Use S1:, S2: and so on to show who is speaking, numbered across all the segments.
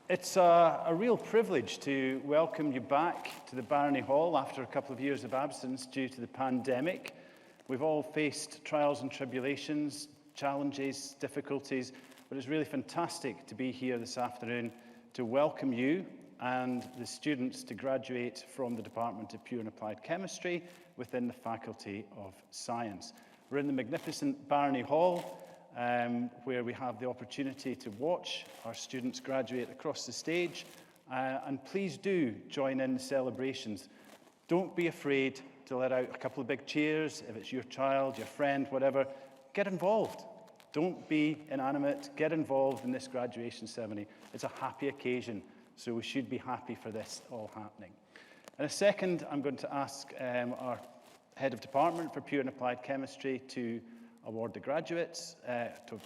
S1: It's a real privilege to welcome you back to the Barony Hall after a couple of years of absence due to the pandemic. We've all faced trials and tribulations, challenges, difficulties, but it's really fantastic to be here this afternoon to welcome you and the students to graduate from the Department of Pure and Applied Chemistry within the Faculty of Science. We're in the magnificent Barony Hall, where we have the opportunity to watch our students graduate across the stage. And please do join in the celebrations. Don't be afraid to let out a couple of big cheers. If it's your child, your friend, whatever, get involved. Don't be inanimate. Get involved in this graduation ceremony. It's a happy occasion, so we should be happy for this all happening. In a second, I'm going to ask our Head of Department for Pure and Applied Chemistry to award the graduates, to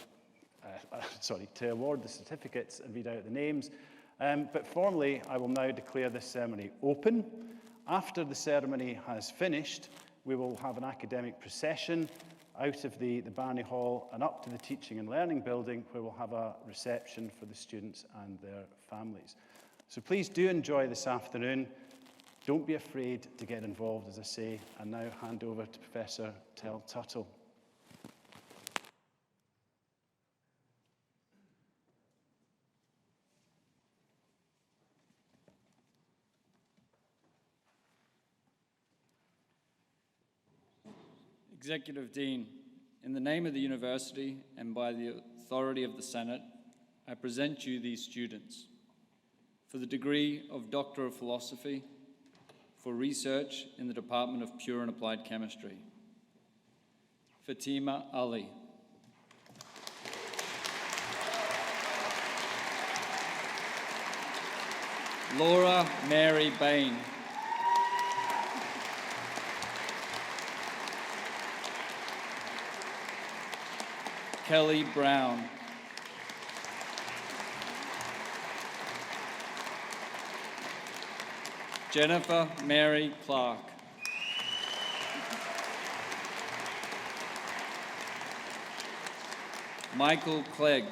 S1: award the certificates and read out the names. But formally, I will now declare this ceremony open. After the ceremony has finished, we will have an academic procession out of the Barony Hall and up to the Teaching and Learning Building, where we'll have a reception for the students and their families. So please do enjoy this afternoon. Don't be afraid to get involved, as I say, and now hand over to Professor Tel Tuttle.
S2: Executive Dean, in the name of the University and by the authority of the Senate, I present you these students for the degree of Doctor of Philosophy for research in the Department of Pure and Applied Chemistry. Fatima Ali. Laura Mary Bain. Kelly Brown. Jennifer Mary Clark. Michael Clegg.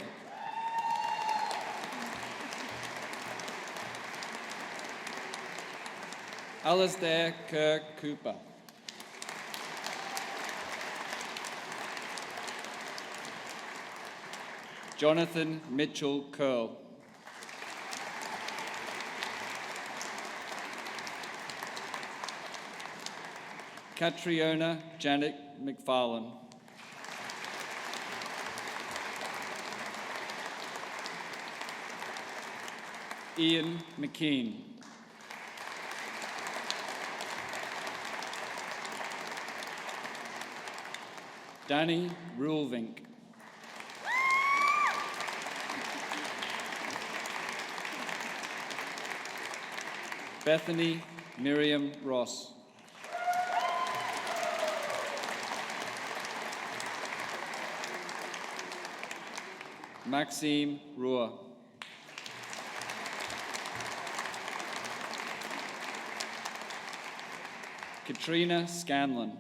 S2: Alistair Kerr Cooper. Jonathan Mitchell Curl. Catriona Janet McFarlane. Ian McKean. Danny Rulvink. Bethany Miriam Ross. Maxime Ruhr. Katrina Scanlon.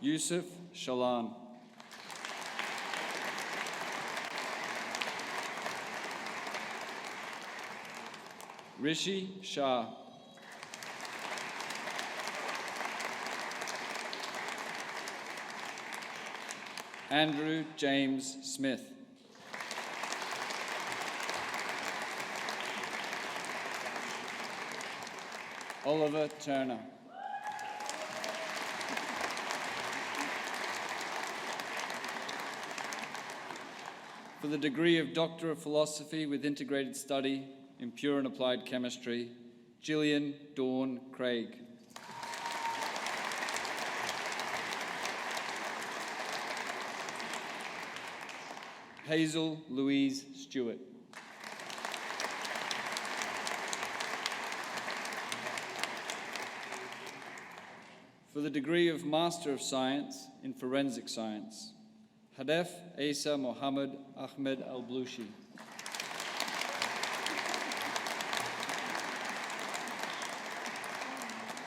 S2: Yusuf Shalan. Rishi Shah. Andrew James Smith. Oliver Turner. For the degree of Doctor of Philosophy with Integrated Study in Pure and Applied Chemistry, Gillian Dawn Craig. Hazel Louise Stewart. For the degree of Master of Science in Forensic Science, Hadef Asa Mohammed Ahmed Al-Blushi.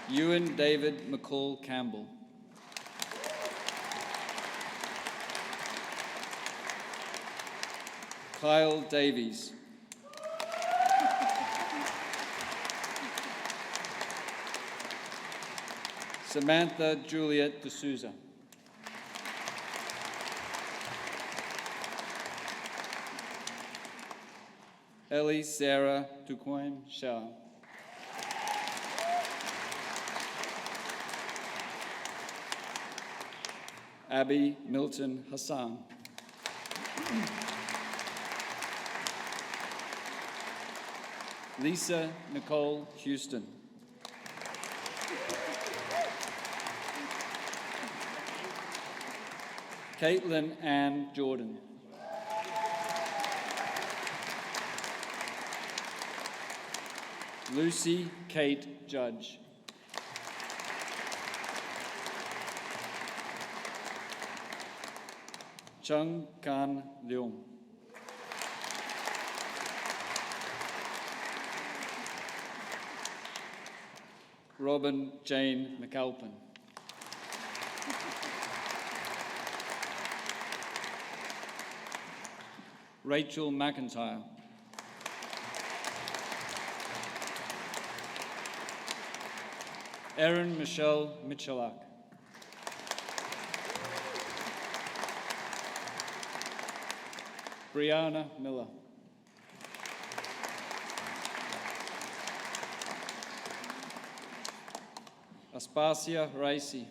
S2: Ewan David McCall Campbell. Kyle Davies. Samantha Juliet D'Souza. Ellie Sarah Duquoin Shah. Abby Milton Hassan. Lisa Nicole Houston. Caitlin Ann Jordan. Lucy Kate Judge. Chung Kan Leung. Robin Jane McAlpin. Rachel McIntyre. Erin Michelle Michalak. Brianna Miller. Aspasia Raisi.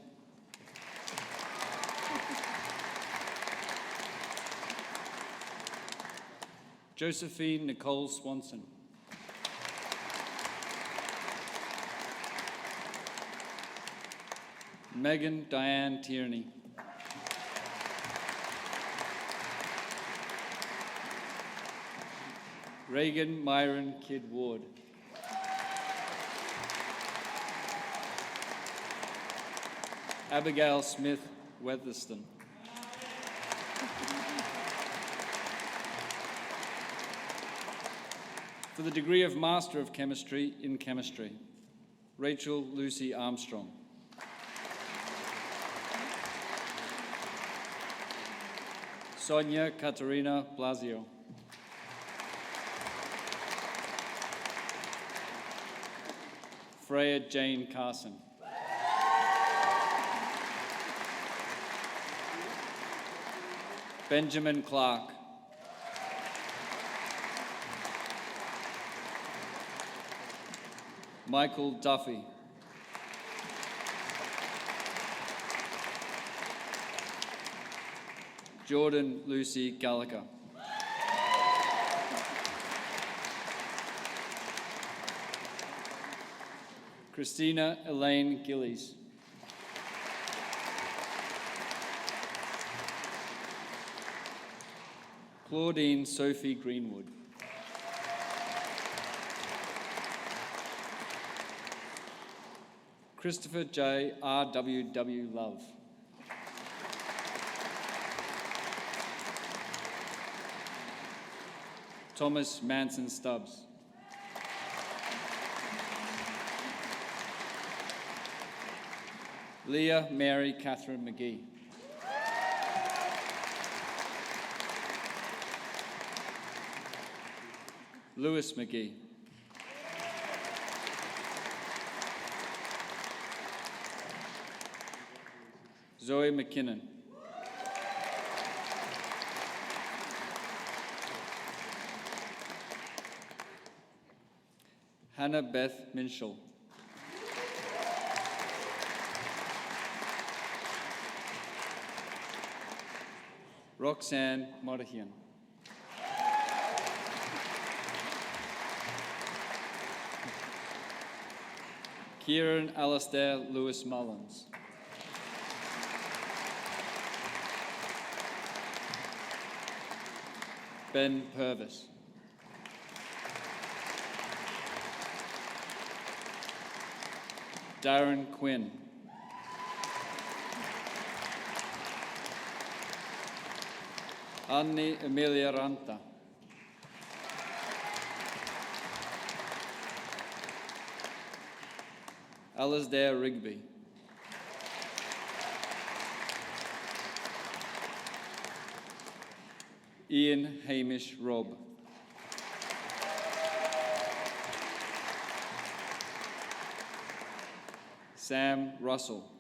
S2: Josephine Nicole Swanson. Megan Diane Tierney. Reagan Myron Kidd Ward. Abigail Smith Weatherston. For the degree of Master of Chemistry in Chemistry, Rachel Lucy Armstrong. Sonia Katerina Blasio. Freya Jane Carson. Benjamin Clark. Michael Duffy. Jordan Lucy Gallagher. Christina Elaine Gillies. Claudine Sophie Greenwood. Christopher J. R.W.W. Love. Thomas Manson Stubbs. Leah Mary Catherine McGee. Lewis McGee. Zoe McKinnon. Hannah Beth Minshall. Roxanne Modahian. Kieran Alastair Lewis Mullins. Ben Purvis. Darren Quinn. Anni Emilia Ranta. Alasdair Rigby. Ian Hamish Robb. Sam Russell.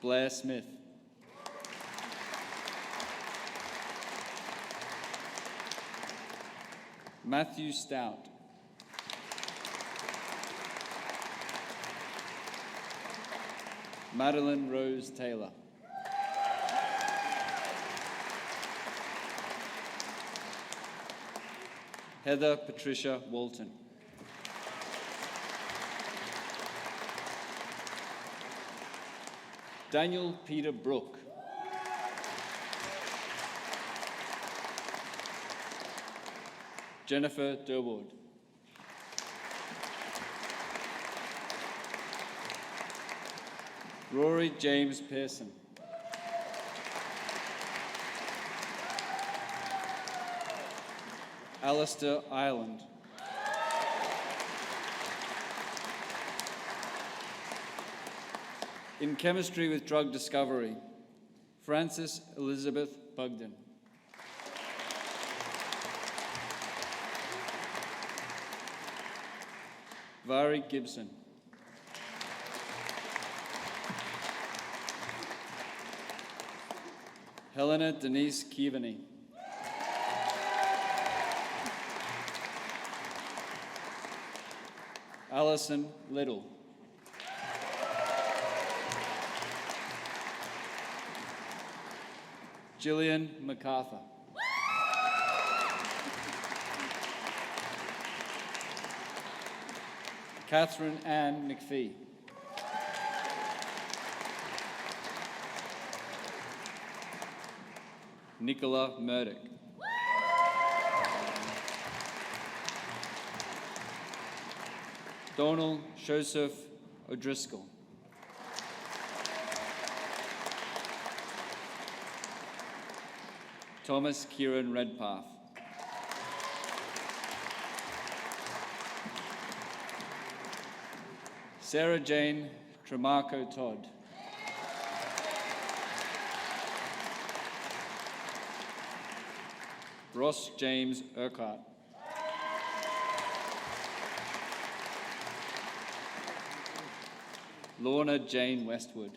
S2: Blair Smith. Matthew Stout. Madeline Rose Taylor. Heather Patricia Walton. Daniel Peter Brooke. Jennifer Durwood. Rory James Pearson. Alistair Ireland. In chemistry with drug discovery, Frances Elizabeth Bugden. Vari Gibson. Helena Denise Keaveney. Alison Little. Gillian MacArthur. Catherine Ann McPhee. Nicola Murdoch. Donald Joseph O'Driscoll. Thomas Kieran Redpath. Sarah Jane Tremarco Todd. Ross James Urquhart. Lorna Jane Westwood.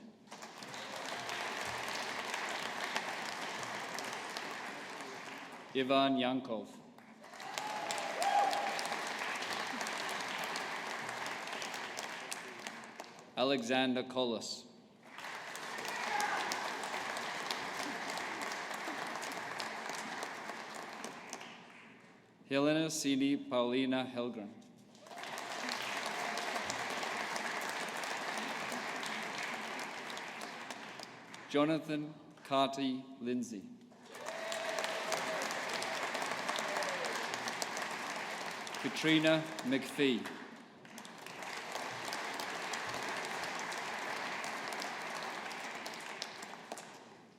S2: Ivan Yankov. Alexander Collis. Helena Cini Paulina Helgren. Jonathan Carty Lindsay. Katrina McPhee.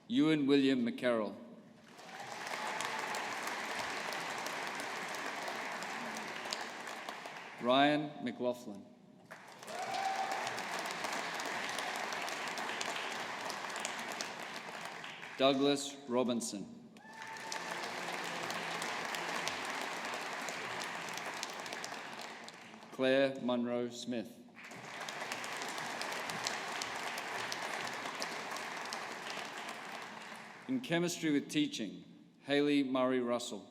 S2: Ewan William McCarroll. Ryan McLaughlin. Douglas Robinson. Claire Munro Smith. In chemistry with teaching, Hayley Murray Russell.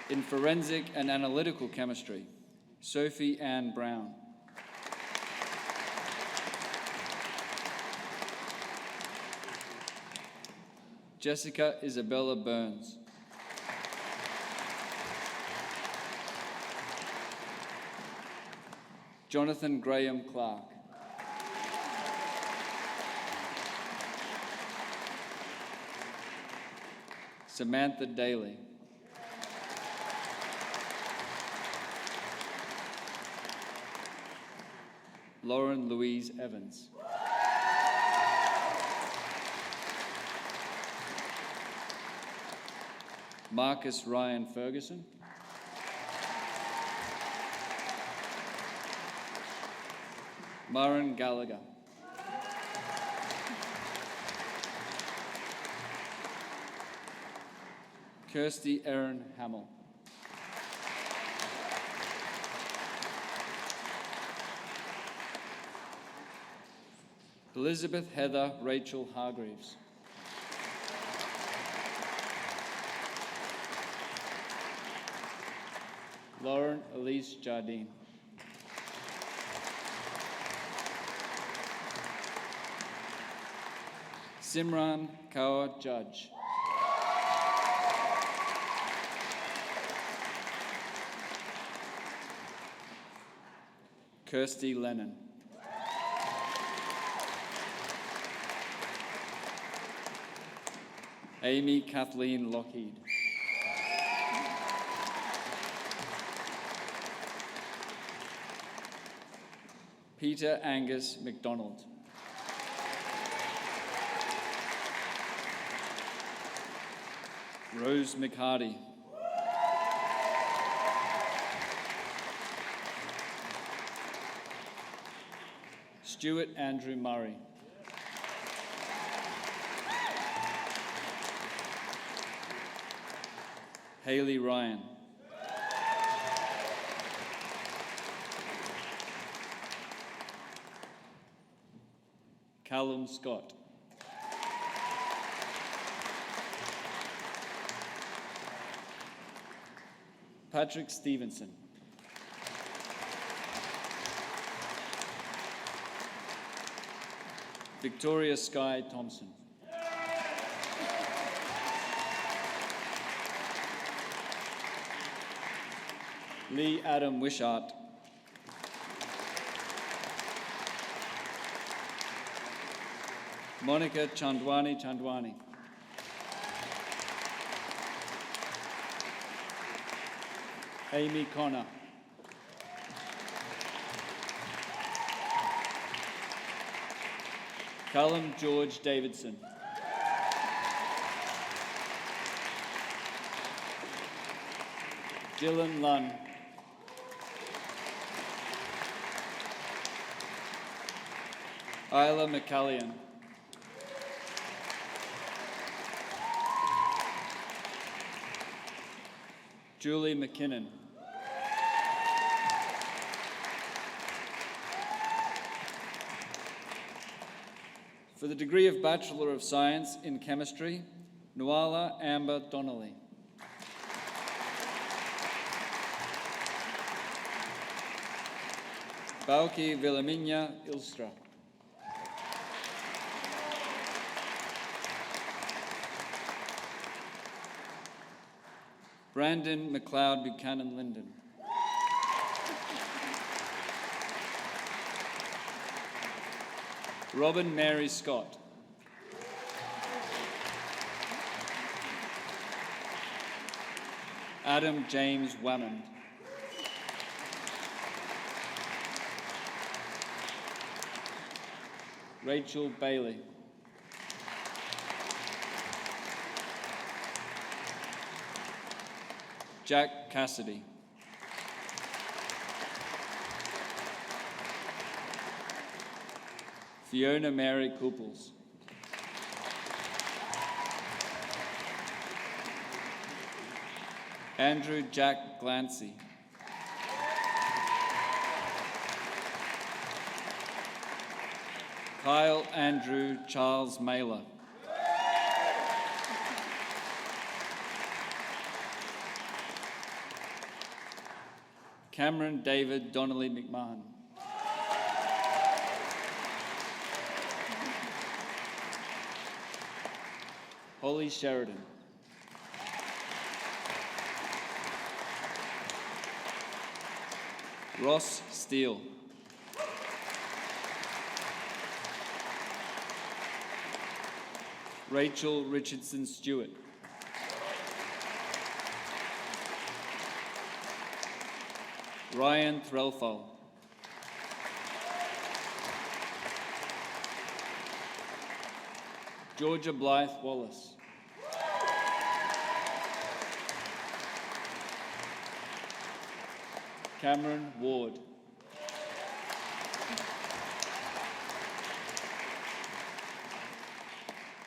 S2: In forensic and analytical chemistry, Sophie Ann Brown. Jessica Isabella Burns. Jonathan Graham Clark. Samantha Daly. Lauren Louise Evans. Marcus Ryan Ferguson. Maren Gallagher. Kirsty Erin Hamill. Elizabeth Heather Rachel Hargreaves. Lauren Elise Jardine. Simran Kaur Judge. Kirsty Lennon. Amy Kathleen Lockheed. Peter Angus MacDonald. Rose McHardy. Stuart Andrew Murray. Hayley Ryan. Callum Scott. Patrick Stevenson. Victoria Sky Thompson. Lee Adam Wishart. Monica Chandwani. Amy Connor. Callum George Davidson. Dylan Lunn. Isla McCallion. Julie McKinnon. For the degree of Bachelor of Science in Chemistry, Nuala Amber Donnelly. Bauki Vilaminya Ilstra. Brandon McLeod Buchanan Linden. Robin Mary Scott. Adam James Wammond. Rachel Bailey. Jack Cassidy. Fiona Mary Couples. Andrew Jack Glancy. Kyle Andrew Charles Mailer. Cameron David Donnelly McMahon. Holly Sheridan. Ross Steele. Rachel Richardson Stewart. Ryan Threlfall. Georgia Blythe Wallace. Cameron Ward.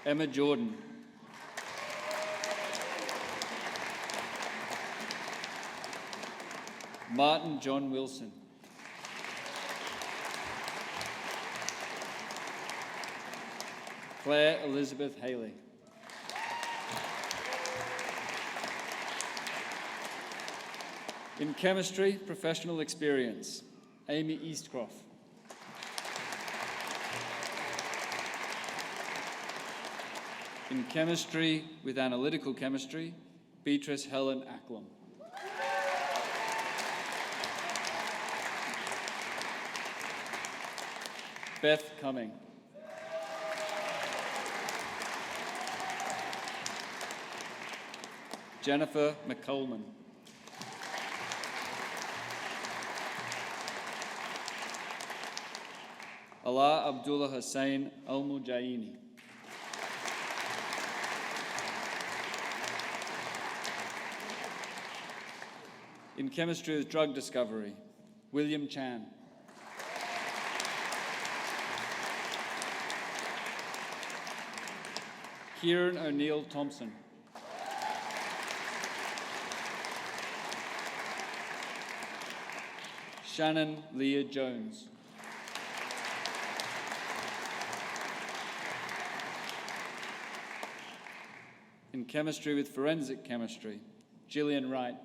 S2: Emma Jordan. Martin John Wilson. Claire Elizabeth Haley. In chemistry, professional experience, Amy Eastcroft. In chemistry with analytical chemistry, Beatrice Helen Acklam. Beth Cumming. Jennifer McColeman. Allah Abdullah Hussain Al-Mujaini. In chemistry with drug discovery, William Chan. Kieran O'Neill Thompson. Shannon Leah Jones. In chemistry with forensic chemistry, Gillian Wright.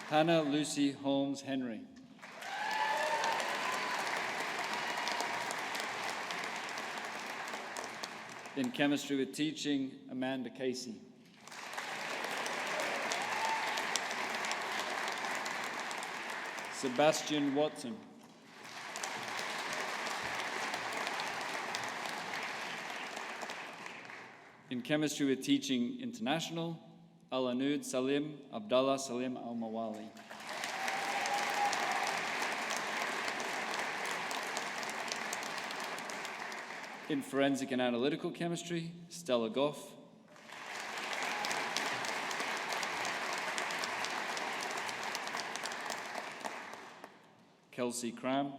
S2: Hannah Lucy Holmes Henry. In chemistry with teaching, Amanda Casey. Sebastian Watson. In chemistry with teaching international, Alanud Salim Abdallah Salim Al-Mawali. In forensic and analytical chemistry, Stella Goff. Kelsey Cram.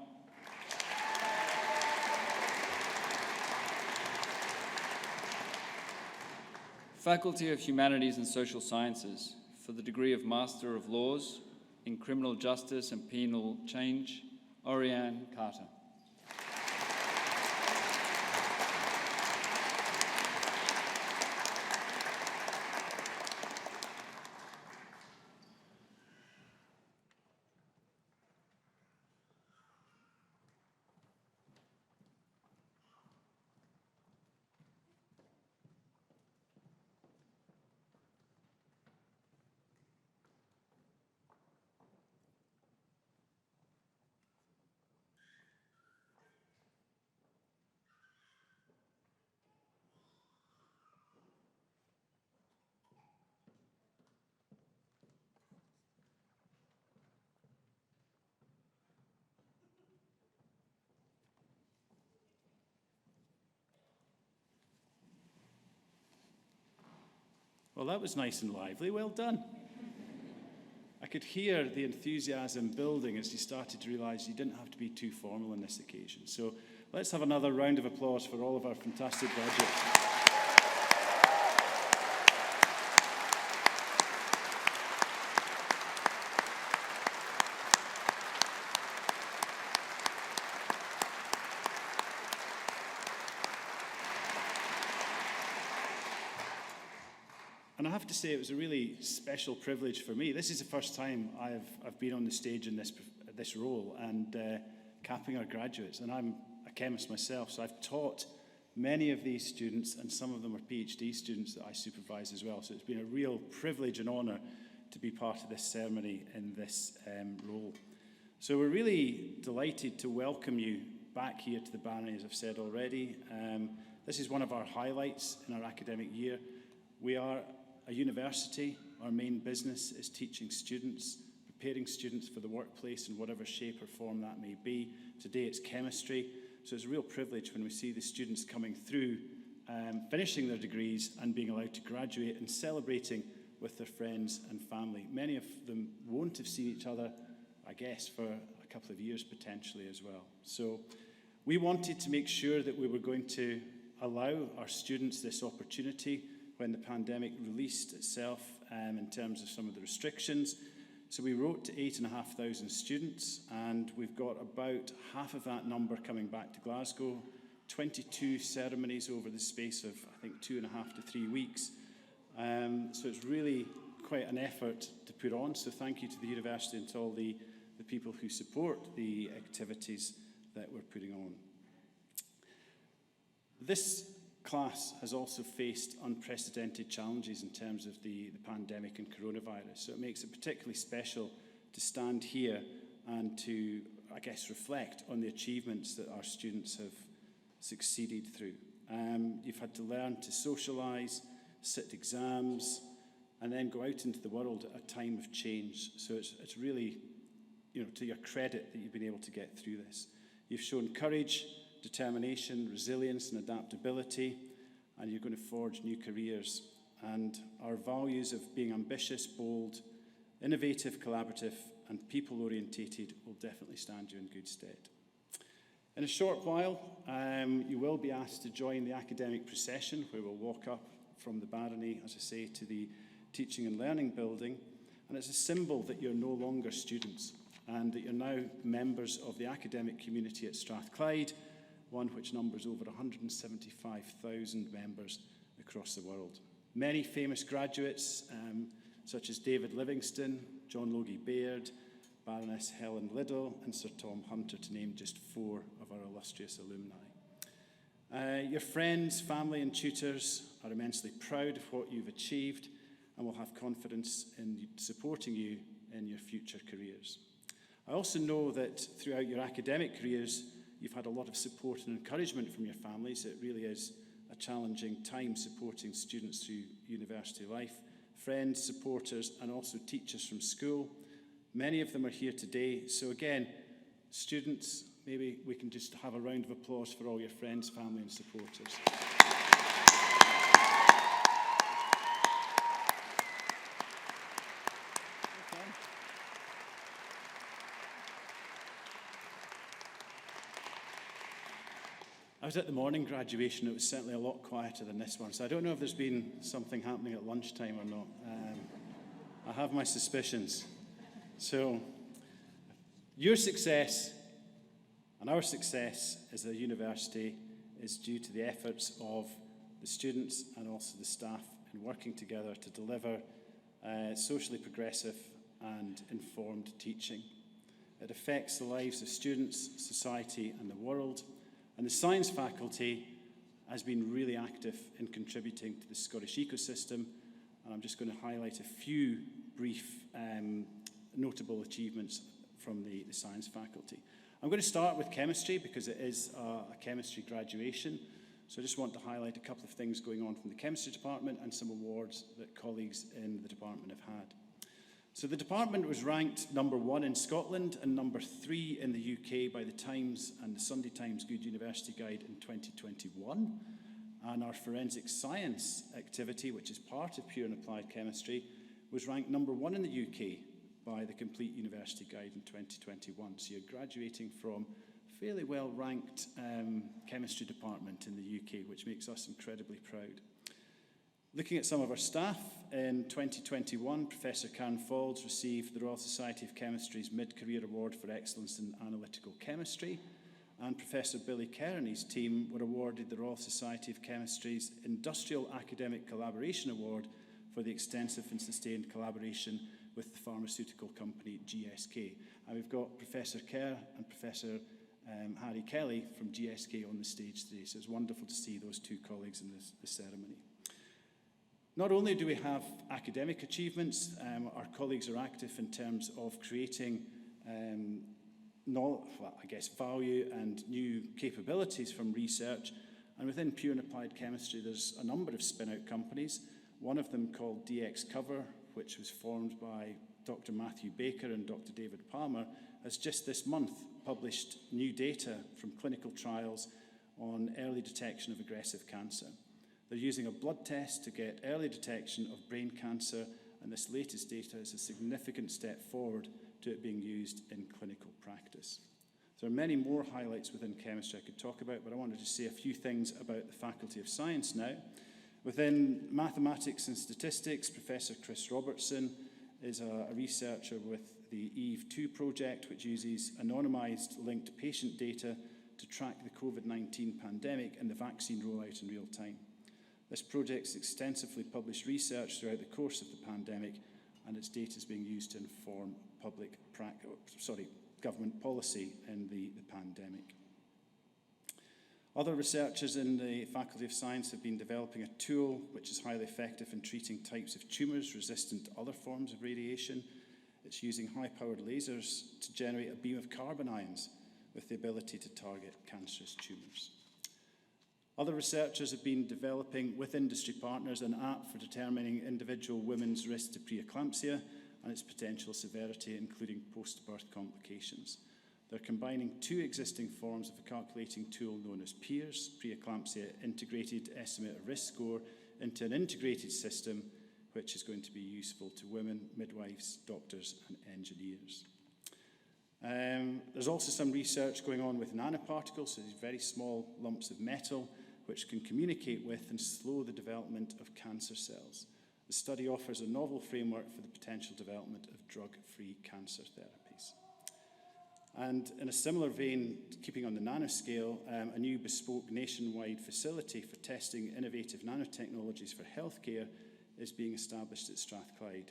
S2: Faculty of Humanities and Social Sciences for the degree of Master of Laws in Criminal Justice and Penal Change, Oriane Carter.
S1: Well, that was nice and lively. Well done. I could hear the enthusiasm building as you started to realise you didn't have to be too formal on this occasion. So let's have another round of applause for all of our fantastic graduates. And I have to say, it was a really special privilege for me. This is the first time I've been on the stage in this role and capping our graduates. And I'm a chemist myself, so I've taught many of these students, and some of them are PhD students that I supervise as well. So it's been a real privilege and honour to be part of this ceremony in this role. So we're really delighted to welcome you back here to the Barony, as I've said already. This is one of our highlights in our academic year. We are a university. Our main business is teaching students, preparing students for the workplace in whatever shape or form that may be. Today it's chemistry, so it's a real privilege when we see the students coming through, finishing their degrees and being allowed to graduate and celebrating with their friends and family. Many of them won't have seen each other, I guess, for a couple of years potentially as well. So we wanted to make sure that we were going to allow our students this opportunity when the pandemic released itself in terms of some of the restrictions. So we wrote to 8,500 students, and we've got about half of that number coming back to Glasgow, 22 ceremonies over the space of, I think, 2.5 to 3 weeks. So it's really quite an effort to put on. So thank you to the university and to all the people who support the activities that we're putting on. This class has also faced unprecedented challenges in terms of the pandemic and coronavirus. So it makes it particularly special to stand here and to, I guess, reflect on the achievements that our students have succeeded through. You've had to learn to socialise, sit exams, and then go out into the world at a time of change. So it's really, to your credit that you've been able to get through this. You've shown courage, determination, resilience and adaptability, and you're going to forge new careers. And our values of being ambitious, bold, innovative, collaborative and people-orientated will definitely stand you in good stead. In a short while, you will be asked to join the academic procession, where we'll walk up from the Barony, as I say, to the Teaching and Learning building. And it's a symbol that you're no longer students and that you're now members of the academic community at Strathclyde, one which numbers over 175,000 members across the world. Many famous graduates, such as David Livingstone, John Logie Baird, Baroness Helen Liddell and Sir Tom Hunter, to name just 4 of our illustrious alumni. Your friends, family and tutors are immensely proud of what you've achieved and will have confidence in supporting you in your future careers. I also know that throughout your academic careers, you've had a lot of support and encouragement from your families. It really is a challenging time supporting students through university life. Friends, supporters, and also teachers from school. Many of them are here today. So again, students, maybe we can just have a round of applause for all your friends, family, and supporters. I was at the morning graduation. It was certainly a lot quieter than this one, so I don't know if there's been something happening at lunchtime or not. I have my suspicions. So, your success and our success as a university is due to the efforts of the students and also the staff in working together to deliver socially progressive and informed teaching. It affects the lives of students, society, and the world. And the science faculty has been really active in contributing to the Scottish ecosystem. And I'm just going to highlight a few brief notable achievements from the science faculty. I'm going to start with chemistry because it is a chemistry graduation. So I just want to highlight a couple of things going on from the chemistry department and some awards that colleagues in the department have had. So the department was ranked number 1 in Scotland and number 3 in the UK by the Times and the Sunday Times Good University Guide in 2021. And our forensic science activity, which is part of pure and applied chemistry, was ranked number 1 in the UK by the Complete University Guide in 2021. So you're graduating from a fairly well-ranked chemistry department in the UK, which makes us incredibly proud. Looking at some of our staff, in 2021, Professor Karen Faulds received the Royal Society of Chemistry's Mid-Career Award for Excellence in Analytical Chemistry, and Professor Billy Kearney's team were awarded the Royal Society of Chemistry's Industrial Academic Collaboration Award for the extensive and sustained collaboration with the pharmaceutical company GSK. And we've got Professor Kerr and Professor Harry Kelly from GSK on the stage today, so it's wonderful to see those 2 colleagues in this ceremony. Not only do we have academic achievements, our colleagues are active in terms of creating value and new capabilities from research. And within pure and applied chemistry, there's a number of spin-out companies. One of them called DX Cover, which was formed by Dr. Matthew Baker and Dr. David Palmer, has just this month published new data from clinical trials on early detection of aggressive cancer. They're using a blood test to get early detection of brain cancer, and this latest data is a significant step forward to it being used in clinical practice. There are many more highlights within chemistry I could talk about, but I wanted to say a few things about the Faculty of Science now. Within mathematics and statistics, Professor Chris Robertson is a researcher with the EVE2 project, which uses anonymised linked patient data to track the COVID-19 pandemic and the vaccine rollout in real time. This project's extensively published research throughout the course of the pandemic, and its data is being used to inform government policy in the pandemic. Other researchers in the Faculty of Science have been developing a tool which is highly effective in treating types of tumours resistant to other forms of radiation. It's using high-powered lasers to generate a beam of carbon ions with the ability to target cancerous tumours. Other researchers have been developing with industry partners an app for determining individual women's risk to preeclampsia and its potential severity, including post-birth complications. They're combining two existing forms of a calculating tool known as PEERS, Preeclampsia Integrated Estimate of Risk Score, into an integrated system which is going to be useful to women, midwives, doctors and engineers. There's also some research going on with nanoparticles, so these very small lumps of metal which can communicate with and slow the development of cancer cells. The study offers a novel framework for the potential development of drug-free cancer therapies. And in a similar vein, keeping on the nanoscale, a new bespoke nationwide facility for testing innovative nanotechnologies for healthcare is being established at Strathclyde.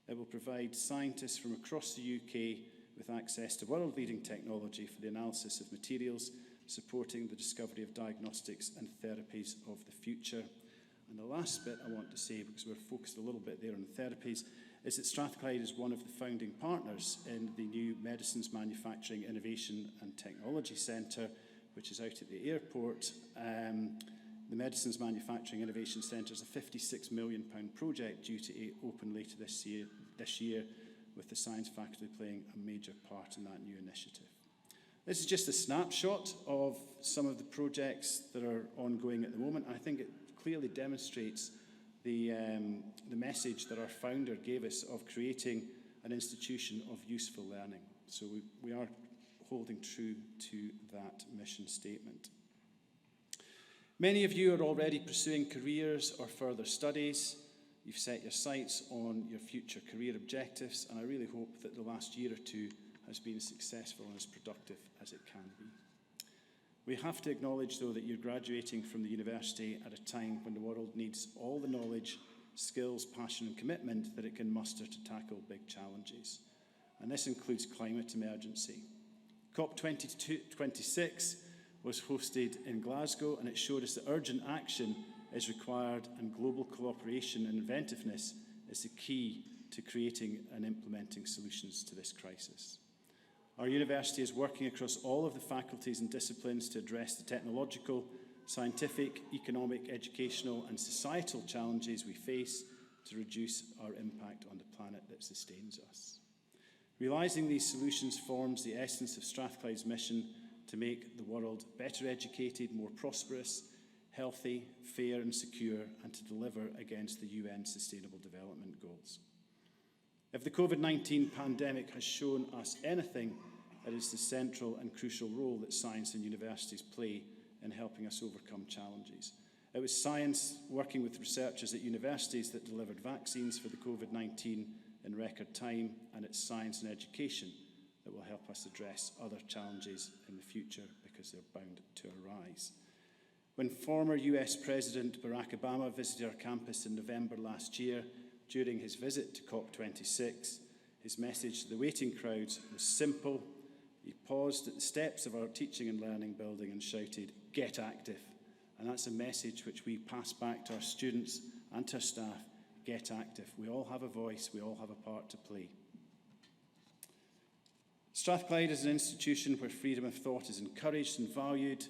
S1: It will provide scientists from across the UK with access to world-leading technology for the analysis of materials, supporting the discovery of diagnostics and therapies of the future. And the last bit I want to say, because we're focused a little bit there on the therapies, is that Strathclyde is one of the founding partners in the new Medicines Manufacturing Innovation and Technology Centre, which is out at the airport. The Medicines Manufacturing Innovation Centre is a £56 million project due to open later this year, with the science faculty playing a major part in that new initiative. This is just a snapshot of some of the projects that are ongoing at the moment. I think it clearly demonstrates the message that our founder gave us of creating an institution of useful learning. So we are holding true to that mission statement. Many of you are already pursuing careers or further studies. You've set your sights on your future career objectives, and I really hope that the last year or two has been as successful and as productive as it can be. We have to acknowledge, though, that you're graduating from the university at a time when the world needs all the knowledge, skills, passion and commitment that it can muster to tackle big challenges. And this includes climate emergency. COP26 was hosted in Glasgow, and it showed us that urgent action is required, and global cooperation and inventiveness is the key to creating and implementing solutions to this crisis. Our university is working across all of the faculties and disciplines to address the technological, scientific, economic, educational and societal challenges we face to reduce our impact on the planet that sustains us. Realising these solutions forms the essence of Strathclyde's mission to make the world better educated, more prosperous, healthy, fair and secure, and to deliver against the UN Sustainable Development Goals. If the COVID-19 pandemic has shown us anything, it is the central and crucial role that science and universities play in helping us overcome challenges. It was science working with researchers at universities that delivered vaccines for the COVID-19 in record time, and it's science and education that will help us address other challenges in the future, because they're bound to arise. When former US President Barack Obama visited our campus in November last year, during his visit to COP26, his message to the waiting crowds was simple. He paused at the steps of our teaching and learning building and shouted, "Get active." And that's a message which we pass back to our students and to our staff. Get active. We all have a voice. We all have a part to play. Strathclyde is an institution where freedom of thought is encouraged and valued.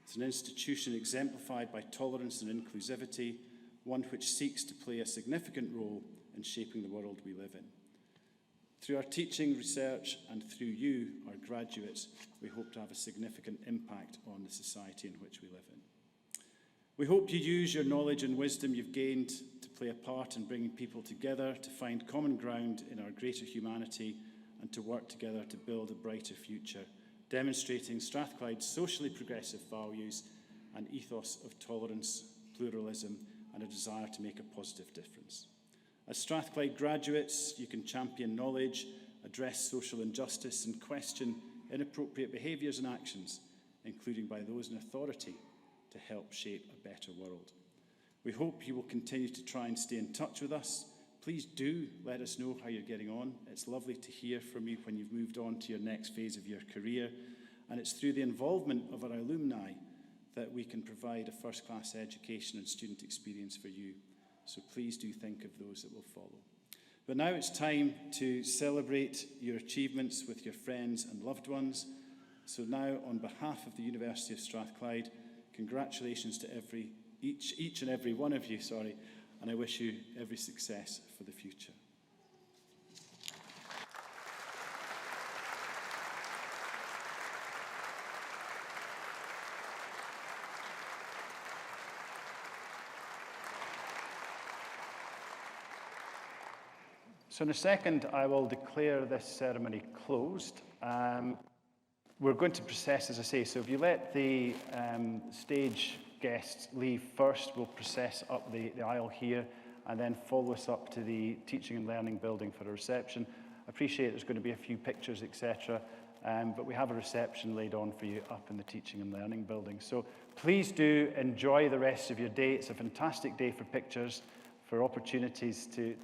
S1: It's an institution exemplified by tolerance and inclusivity, one which seeks to play a significant role in shaping the world we live in. Through our teaching, research, and through you, our graduates, we hope to have a significant impact on the society in which we live in. We hope you use your knowledge and wisdom you've gained to play a part in bringing people together, to find common ground in our greater humanity, and to work together to build a brighter future, demonstrating Strathclyde's socially progressive values, an ethos of tolerance, pluralism, and a desire to make a positive difference. As Strathclyde graduates, you can champion knowledge, address social injustice, and question inappropriate behaviours and actions, including by those in authority, to help shape a better world. We hope you will continue to try and stay in touch with us. Please do let us know how you're getting on. It's lovely to hear from you when you've moved on to your next phase of your career, and it's through the involvement of our alumni that we can provide a first-class education and student experience for you. So please do think of those that will follow. But now it's time to celebrate your achievements with your friends and loved ones. So now, on behalf of the University of Strathclyde, congratulations to each and every one of you, and I wish you every success for the future. So in a second, I will declare this ceremony closed. We're going to process, as I say, so if you let the stage guests leave first, we'll process up the aisle here and then follow us up to the Teaching and Learning building for a reception. I appreciate there's going to be a few pictures, etc., but we have a reception laid on for you up in the Teaching and Learning building. So please do enjoy the rest of your day. It's a fantastic day for pictures, for opportunities to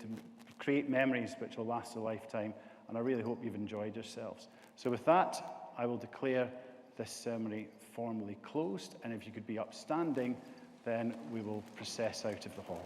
S1: create memories which will last a lifetime, and I really hope you've enjoyed yourselves. So with that, I will declare this ceremony formally closed, and if you could be upstanding, then we will process out of the hall.